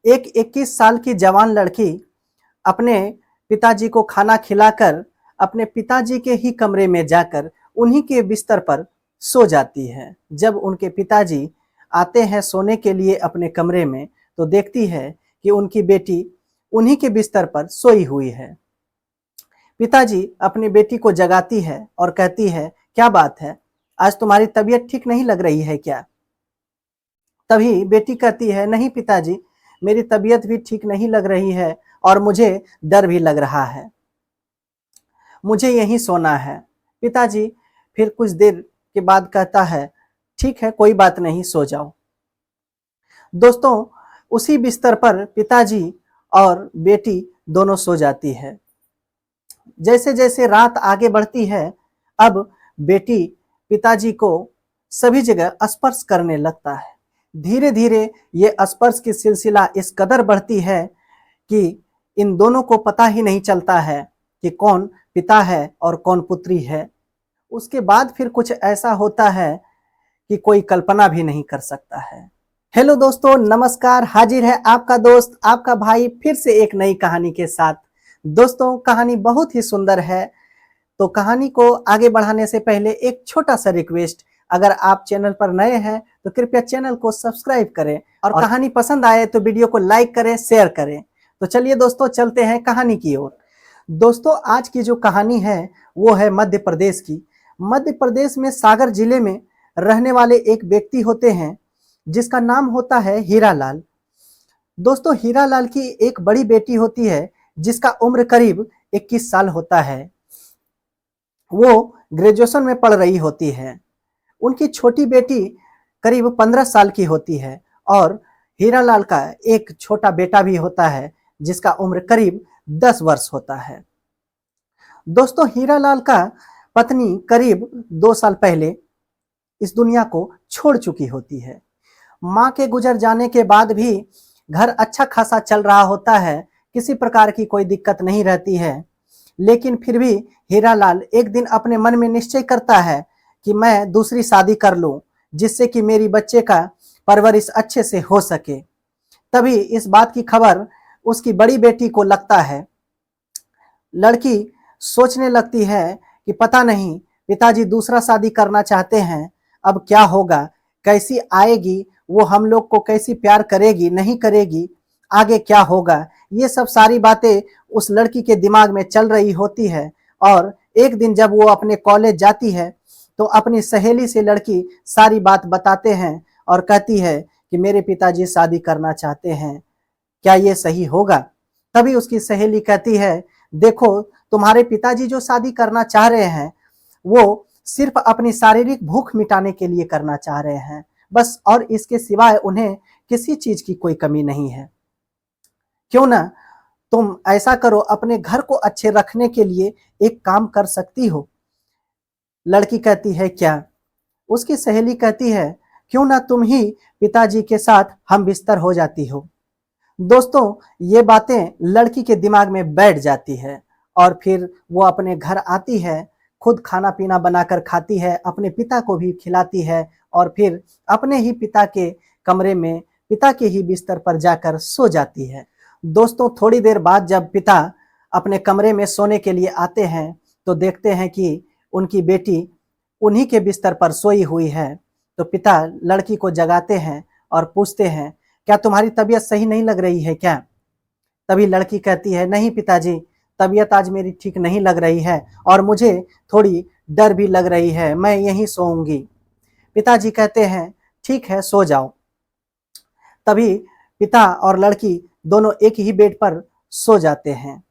एक 21 साल की जवान लड़की अपने पिताजी को खाना खिलाकर अपने पिताजी के ही कमरे में जाकर उन्हीं के बिस्तर पर सो जाती है। जब उनके पिताजी आते हैं सोने के लिए अपने कमरे में, तो देखती है कि उनकी बेटी उन्हीं के बिस्तर पर सोई हुई है। पिताजी अपनी बेटी को जगाती है और कहती है, क्या बात है, आज तुम्हारी तबीयत ठीक नहीं लग रही है क्या? तभी बेटी कहती है, नहीं पिताजी, मेरी तबीयत भी ठीक नहीं लग रही है और मुझे डर भी लग रहा है, मुझे यहीं सोना है। पिताजी फिर कुछ देर के बाद कहता है, ठीक है, कोई बात नहीं, सो जाओ। दोस्तों, उसी बिस्तर पर पिताजी और बेटी दोनों सो जाती है। जैसे जैसे रात आगे बढ़ती है, अब बेटी पिताजी को सभी जगह स्पर्श करने लगता है। धीरे धीरे ये स्पर्श की सिलसिला इस कदर बढ़ती है कि इन दोनों को पता ही नहीं चलता है कि कौन पिता है और कौन पुत्री है। उसके बाद फिर कुछ ऐसा होता है कि कोई कल्पना भी नहीं कर सकता है। हेलो दोस्तों, नमस्कार। हाजिर है आपका दोस्त, आपका भाई, फिर से एक नई कहानी के साथ। दोस्तों, कहानी बहुत ही सुंदर है, तो कहानी को आगे बढ़ाने से पहले एक छोटा सा रिक्वेस्ट, अगर आप चैनल पर नए हैं तो कृपया चैनल को सब्सक्राइब करें और कहानी पसंद आए तो वीडियो को लाइक करें, शेयर करें। तो चलिए दोस्तों, चलते हैं कहानी की ओर। दोस्तों, आज की जो कहानी है वो है मध्य प्रदेश की। मध्य प्रदेश में सागर जिले में रहने वाले एक व्यक्ति होते हैं जिसका नाम होता है हीरालाल। दोस्तों, हीरालाल की एक बड़ी बेटी होती है जिसका उम्र करीब 21 साल होता है। वो ग्रेजुएशन में पढ़ रही होती है। उनकी छोटी बेटी करीब 15 साल की होती है और हीरालाल का एक छोटा बेटा भी होता है जिसका उम्र करीब 10 वर्ष होता है। दोस्तों, हीरालाल का पत्नी करीब 2 साल पहले इस दुनिया को छोड़ चुकी होती है। माँ के गुजर जाने के बाद भी घर अच्छा खासा चल रहा होता है, किसी प्रकार की कोई दिक्कत नहीं रहती है। लेकिन फिर भी हीरालाल एक दिन अपने मन में निश्चय करता है कि मैं दूसरी शादी कर लूं, जिससे कि मेरी बच्चे का परवरिश अच्छे से हो सके। तभी इस बात की खबर उसकी बड़ी बेटी को लगता है। लड़की सोचने लगती है कि पता नहीं पिताजी दूसरा शादी करना चाहते हैं, अब क्या होगा, कैसी आएगी वो, हम लोग को कैसी प्यार करेगी नहीं करेगी, आगे क्या होगा, ये सब सारी बातें उस लड़की के दिमाग में चल रही होती है। और एक दिन जब वो अपने कॉलेज जाती है तो अपनी सहेली से लड़की सारी बात बताते हैं और कहती है कि मेरे पिताजी शादी करना चाहते हैं, क्या ये सही होगा? तभी उसकी सहेली कहती है, देखो, तुम्हारे पिताजी जो शादी करना चाह रहे हैं वो सिर्फ अपनी शारीरिक भूख मिटाने के लिए करना चाह रहे हैं बस, और इसके सिवाय उन्हें किसी चीज की कोई कमी नहीं है। क्यों ना तुम ऐसा करो, अपने घर को अच्छे रखने के लिए एक काम कर सकती हो। लड़की कहती है, क्या? उसकी सहेली कहती है, क्यों ना तुम ही पिताजी के साथ हम बिस्तर हो जाती हो। दोस्तों, ये बातें लड़की के दिमाग में बैठ जाती है और फिर वो अपने घर आती है, खुद खाना पीना बनाकर खाती है, अपने पिता को भी खिलाती है और फिर अपने ही पिता के कमरे में पिता के ही बिस्तर पर जाकर सो जाती है। दोस्तों, थोड़ी देर बाद जब पिता अपने कमरे में सोने के लिए आते हैं तो देखते हैं कि उनकी बेटी उन्हीं के बिस्तर पर सोई हुई है। तो पिता लड़की को जगाते हैं और पूछते हैं, क्या तुम्हारी तबीयत सही नहीं लग रही है क्या? तभी लड़की कहती है, नहीं पिताजी, तबीयत आज मेरी ठीक नहीं लग रही है और मुझे थोड़ी डर भी लग रही है, मैं यहीं सोऊंगी। पिताजी कहते हैं, ठीक है, सो जाओ। तभी पिता और लड़की दोनों एक ही बेड पर सो जाते हैं।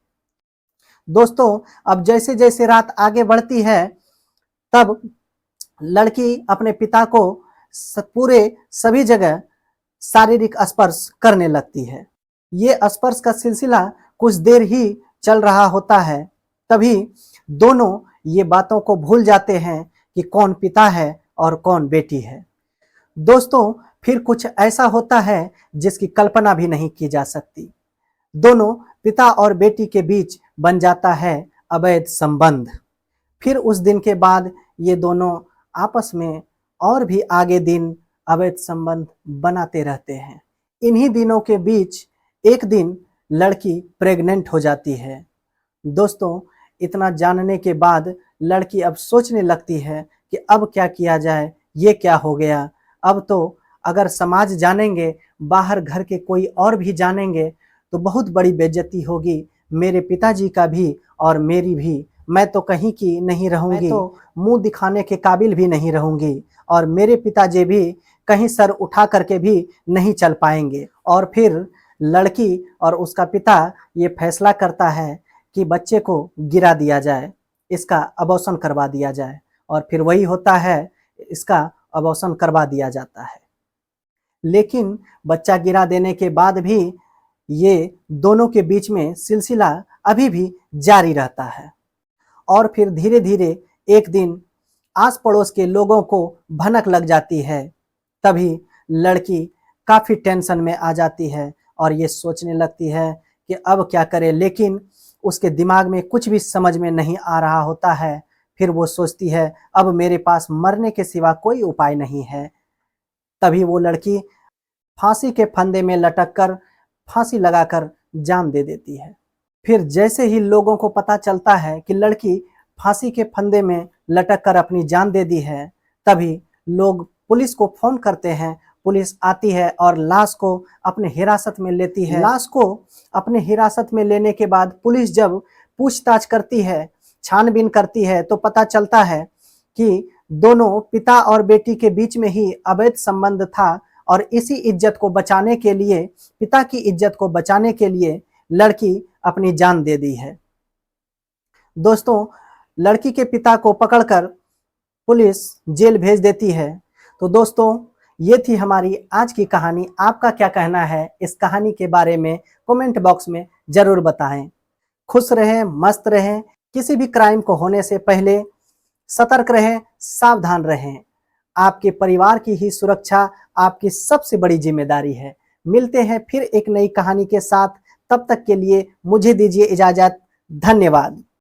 दोस्तों, अब जैसे जैसे रात आगे बढ़ती है तब लड़की अपने पिता को पूरे सभी जगह शारीरिक स्पर्श करने लगती है। ये स्पर्श का सिलसिला कुछ देर ही चल रहा होता है। तभी दोनों ये बातों को भूल जाते हैं कि कौन पिता है और कौन बेटी है। दोस्तों, फिर कुछ ऐसा होता है जिसकी कल्पना भी नहीं की जा सकती। दोनों पिता और बेटी के बीच बन जाता है अवैध संबंध। फिर उस दिन के बाद ये दोनों आपस में और भी आगे दिन अवैध संबंध बनाते रहते हैं। इन्हीं दिनों के बीच एक दिन लड़की प्रेग्नेंट हो जाती है। दोस्तों, इतना जानने के बाद लड़की अब सोचने लगती है कि अब क्या किया जाए, ये क्या हो गया। अब तो अगर समाज जानेंगे, बाहर घर के कोई और भी जानेंगे तो बहुत बड़ी बेइज्जती होगी, मेरे पिताजी का भी और मेरी भी। मैं तो कहीं की नहीं रहूंगी, मैं तो मुंह दिखाने के काबिल भी नहीं रहूंगी और मेरे पिताजी भी कहीं सर उठा करके भी नहीं चल पाएंगे। और फिर लड़की और उसका पिता ये फैसला करता है कि बच्चे को गिरा दिया जाए, इसका अबॉर्शन करवा दिया जाए। और फिर वही होता है, इसका अबॉर्शन करवा दिया जाता है। लेकिन बच्चा गिरा देने के बाद भी ये दोनों के बीच में सिलसिला अभी भी जारी रहता है। और फिर धीरे धीरे एक दिन आस पड़ोस के लोगों को भनक लग जाती है। तभी लड़की काफ़ी टेंशन में आ जाती है और ये सोचने लगती है कि अब क्या करे, लेकिन उसके दिमाग में कुछ भी समझ में नहीं आ रहा होता है। फिर वो सोचती है अब मेरे पास मरने के सिवा कोई उपाय नहीं है। तभी वो लड़की फांसी के फंदे में लटक कर फांसी लगाकर जान दे देती है। फिर जैसे ही लोगों को पता चलता है कि लड़की फांसी के फंदे में लटक कर अपनी जान दे दी है, तभी लोग पुलिस को फोन करते हैं। पुलिस आती है और लाश को अपने हिरासत में लेती है। लाश को अपने हिरासत में लेने के बाद पुलिस जब पूछताछ करती है, छानबीन करती है, तो पता चलता है कि दोनों पिता और बेटी के बीच में ही अवैध संबंध था और इसी इज्जत को बचाने के लिए, पिता की इज्जत को बचाने के लिए लड़की अपनी जान दे दी है। दोस्तों, लड़की के पिता को पकड़कर पुलिस जेल भेज देती है। तो दोस्तों, ये थी हमारी आज की कहानी। आपका क्या कहना है इस कहानी के बारे में कमेंट बॉक्स में जरूर बताएं। खुश रहें, मस्त रहें, किसी भी क्राइम को होने से पहले सतर्क रहें, सावधान रहें। आपके परिवार की ही सुरक्षा आपकी सबसे बड़ी जिम्मेदारी है। मिलते हैं फिर एक नई कहानी के साथ, तब तक के लिए मुझे दीजिए इजाजत। धन्यवाद।